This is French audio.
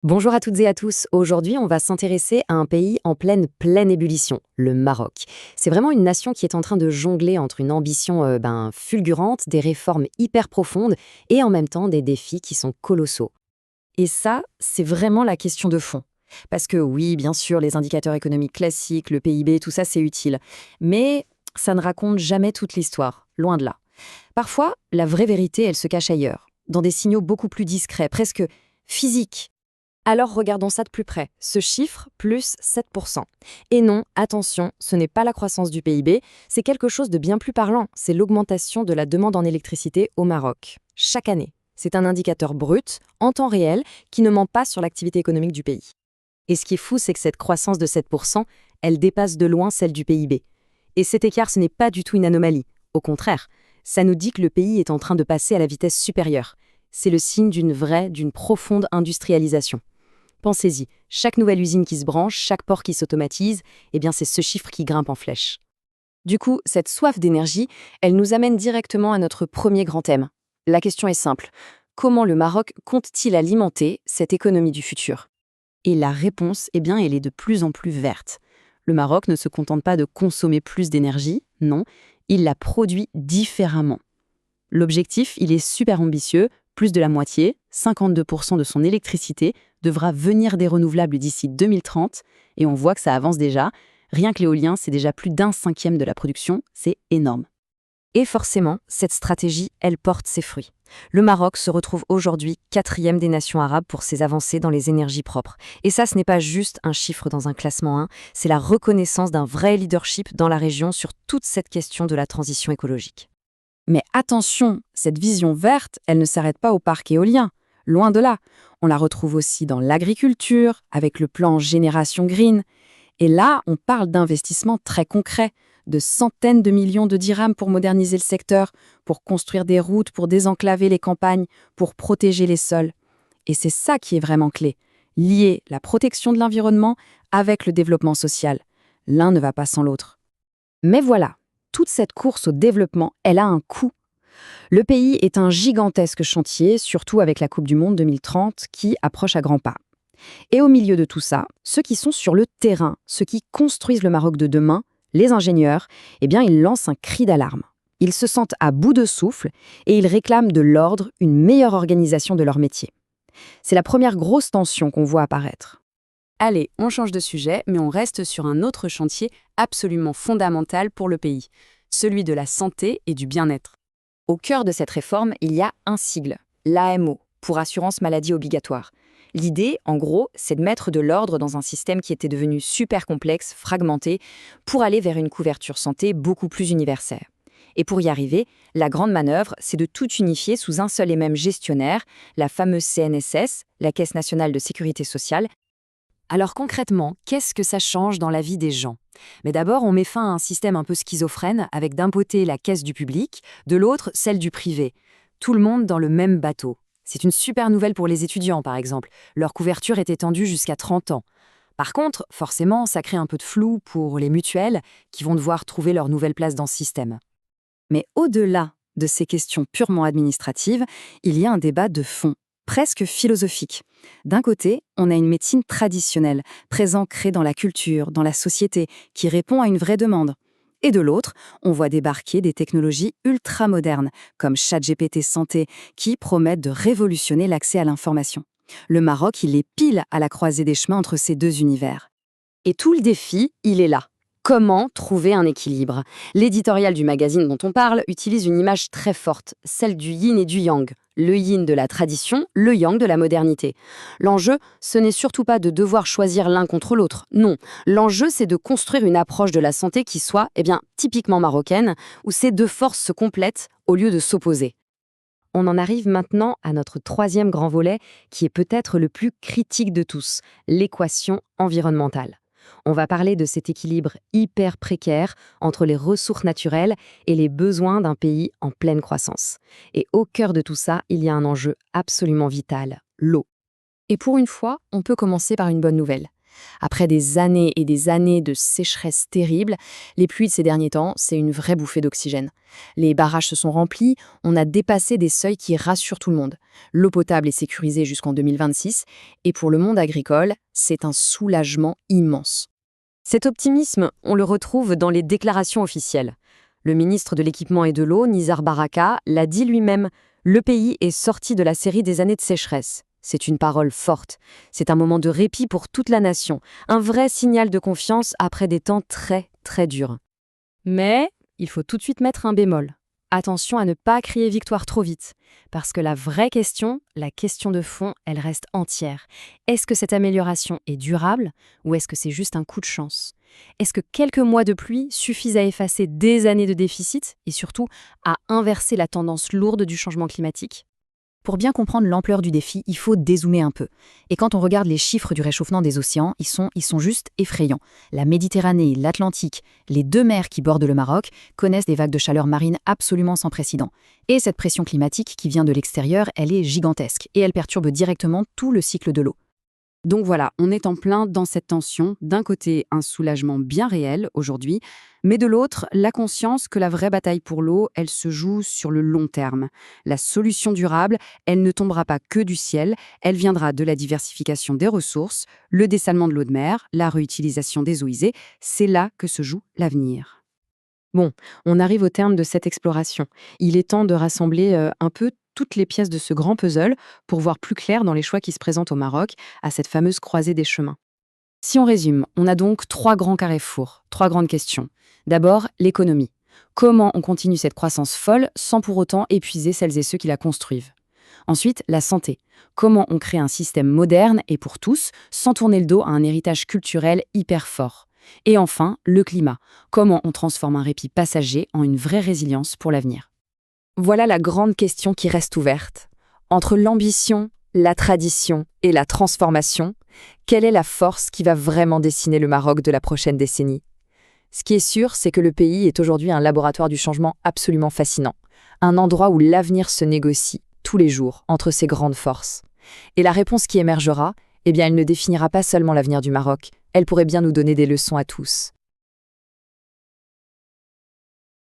Bonjour à toutes et à tous. Aujourd'hui, on va s'intéresser à un pays en pleine ébullition, le Maroc. C'est vraiment une nation qui est en train de jongler entre une ambition fulgurante, des réformes hyper profondes et en même temps des défis qui sont colossaux. Et ça, c'est vraiment la question de fond. Parce que oui, bien sûr, les indicateurs économiques classiques, le PIB, tout ça, c'est utile. Mais ça ne raconte jamais toute l'histoire, loin de là. Parfois, la vraie vérité, elle se cache ailleurs, dans des signaux beaucoup plus discrets, presque physiques. Alors regardons ça de plus près. Ce chiffre, plus 7%. Et non, attention, ce n'est pas la croissance du PIB, c'est quelque chose de bien plus parlant. C'est l'augmentation de la demande en électricité au Maroc, chaque année. C'est un indicateur brut, en temps réel, qui ne ment pas sur l'activité économique du pays. Et ce qui est fou, c'est que cette croissance de 7%, elle dépasse de loin celle du PIB. Et cet écart, ce n'est pas du tout une anomalie. Au contraire, ça nous dit que le pays est en train de passer à la vitesse supérieure. C'est le signe d'une profonde industrialisation. Pensez-y, chaque nouvelle usine qui se branche, chaque port qui s'automatise, eh bien c'est ce chiffre qui grimpe en flèche. Du coup, cette soif d'énergie, elle nous amène directement à notre premier grand thème. La question est simple. Comment le Maroc compte-t-il alimenter cette économie du futur? Et la réponse, eh bien, elle est de plus en plus verte. Le Maroc ne se contente pas de consommer plus d'énergie, non, il la produit différemment. L'objectif, il est super ambitieux, plus de la moitié, 52% de son électricité, devra venir des renouvelables d'ici 2030, et on voit que ça avance déjà. Rien que l'éolien, c'est déjà plus d'un cinquième de la production, c'est énorme. Et forcément, cette stratégie, elle porte ses fruits. Le Maroc se retrouve aujourd'hui 4e des nations arabes pour ses avancées dans les énergies propres. Et ça, ce n'est pas juste un chiffre dans un classement 1, c'est la reconnaissance d'un vrai leadership dans la région sur toute cette question de la transition écologique. Mais attention, cette vision verte, elle ne s'arrête pas au parc éolien. Loin de là. On la retrouve aussi dans l'agriculture, avec le plan Génération Green. Et là, on parle d'investissements très concrets, de centaines de millions de dirhams pour moderniser le secteur, pour construire des routes, pour désenclaver les campagnes, pour protéger les sols. Et c'est ça qui est vraiment clé. Lier la protection de l'environnement avec le développement social. L'un ne va pas sans l'autre. Mais voilà, toute cette course au développement, elle a un coût. Le pays est un gigantesque chantier, surtout avec la Coupe du Monde 2030 qui approche à grands pas. Et au milieu de tout ça, ceux qui sont sur le terrain, ceux qui construisent le Maroc de demain, les ingénieurs, eh bien ils lancent un cri d'alarme. Ils se sentent à bout de souffle et ils réclament de l'ordre, une meilleure organisation de leur métier. C'est la première grosse tension qu'on voit apparaître. Allez, on change de sujet, mais on reste sur un autre chantier absolument fondamental pour le pays, celui de la santé et du bien-être. Au cœur de cette réforme, il y a un sigle, l'AMO, pour assurance maladie obligatoire. L'idée, en gros, c'est de mettre de l'ordre dans un système qui était devenu super complexe, fragmenté, pour aller vers une couverture santé beaucoup plus universelle. Et pour y arriver, la grande manœuvre, c'est de tout unifier sous un seul et même gestionnaire, la fameuse CNSS, la Caisse nationale de sécurité sociale. Alors concrètement, qu'est-ce que ça change dans la vie des gens? Mais d'abord, on met fin à un système un peu schizophrène, avec d'un côté la caisse du public, de l'autre celle du privé. Tout le monde dans le même bateau. C'est une super nouvelle pour les étudiants, par exemple. Leur couverture est étendue jusqu'à 30 ans. Par contre, forcément, ça crée un peu de flou pour les mutuelles qui vont devoir trouver leur nouvelle place dans ce système. Mais au-delà de ces questions purement administratives, il y a un débat de fond, presque philosophique. D'un côté, on a une médecine traditionnelle, présent ancrée dans la culture, dans la société, qui répond à une vraie demande. Et de l'autre, on voit débarquer des technologies ultra-modernes, comme ChatGPT Santé, qui promettent de révolutionner l'accès à l'information. Le Maroc, il est pile à la croisée des chemins entre ces deux univers. Et tout le défi, il est là. Comment trouver un équilibre? L'éditorial du magazine dont on parle utilise une image très forte, celle du yin et du yang. Le yin de la tradition, le yang de la modernité. L'enjeu, ce n'est surtout pas de devoir choisir l'un contre l'autre, non. L'enjeu, c'est de construire une approche de la santé qui soit, typiquement marocaine, où ces deux forces se complètent au lieu de s'opposer. On en arrive maintenant à notre troisième grand volet, qui est peut-être le plus critique de tous, l'équation environnementale. On va parler de cet équilibre hyper précaire entre les ressources naturelles et les besoins d'un pays en pleine croissance. Et au cœur de tout ça, il y a un enjeu absolument vital, l'eau. Et pour une fois, on peut commencer par une bonne nouvelle. Après des années et des années de sécheresse terrible, les pluies de ces derniers temps, c'est une vraie bouffée d'oxygène. Les barrages se sont remplis, on a dépassé des seuils qui rassurent tout le monde. L'eau potable est sécurisée jusqu'en 2026, et pour le monde agricole, c'est un soulagement immense. Cet optimisme, on le retrouve dans les déclarations officielles. Le ministre de l'Équipement et de l'Eau, Nizar Baraka, l'a dit lui-même, le pays est sorti de la série des années de sécheresse. C'est une parole forte. C'est un moment de répit pour toute la nation, un vrai signal de confiance après des temps très, très durs. Mais il faut tout de suite mettre un bémol. Attention à ne pas crier victoire trop vite, parce que la vraie question, la question de fond, elle reste entière. Est-ce que cette amélioration est durable ou est-ce que c'est juste un coup de chance ? Est-ce que quelques mois de pluie suffisent à effacer des années de déficit et surtout à inverser la tendance lourde du changement climatique ? Pour bien comprendre l'ampleur du défi, il faut dézoomer un peu. Et quand on regarde les chiffres du réchauffement des océans, ils sont juste effrayants. La Méditerranée, l'Atlantique, les deux mers qui bordent le Maroc connaissent des vagues de chaleur marine absolument sans précédent. Et cette pression climatique qui vient de l'extérieur, elle est gigantesque et elle perturbe directement tout le cycle de l'eau. Donc voilà, on est en plein dans cette tension. D'un côté, un soulagement bien réel aujourd'hui, mais de l'autre, la conscience que la vraie bataille pour l'eau, elle se joue sur le long terme. La solution durable, elle ne tombera pas que du ciel, elle viendra de la diversification des ressources, le dessalement de l'eau de mer, la réutilisation des eaux usées. C'est là que se joue l'avenir. Bon, on arrive au terme de cette exploration. Il est temps de rassembler un peu toutes les pièces de ce grand puzzle pour voir plus clair dans les choix qui se présentent au Maroc à cette fameuse croisée des chemins. Si on résume, on a donc 3 grands carrefours, 3 grandes questions. D'abord, l'économie. Comment on continue cette croissance folle sans pour autant épuiser celles et ceux qui la construisent ? Ensuite, la santé. Comment on crée un système moderne et pour tous, sans tourner le dos à un héritage culturel hyper fort ? Et enfin, le climat. Comment on transforme un répit passager en une vraie résilience pour l'avenir ? Voilà la grande question qui reste ouverte. Entre l'ambition, la tradition et la transformation, quelle est la force qui va vraiment dessiner le Maroc de la prochaine décennie ? Ce qui est sûr, c'est que le pays est aujourd'hui un laboratoire du changement absolument fascinant, un endroit où l'avenir se négocie tous les jours entre ces grandes forces. Et la réponse qui émergera, eh bien, elle ne définira pas seulement l'avenir du Maroc, elle pourrait bien nous donner des leçons à tous.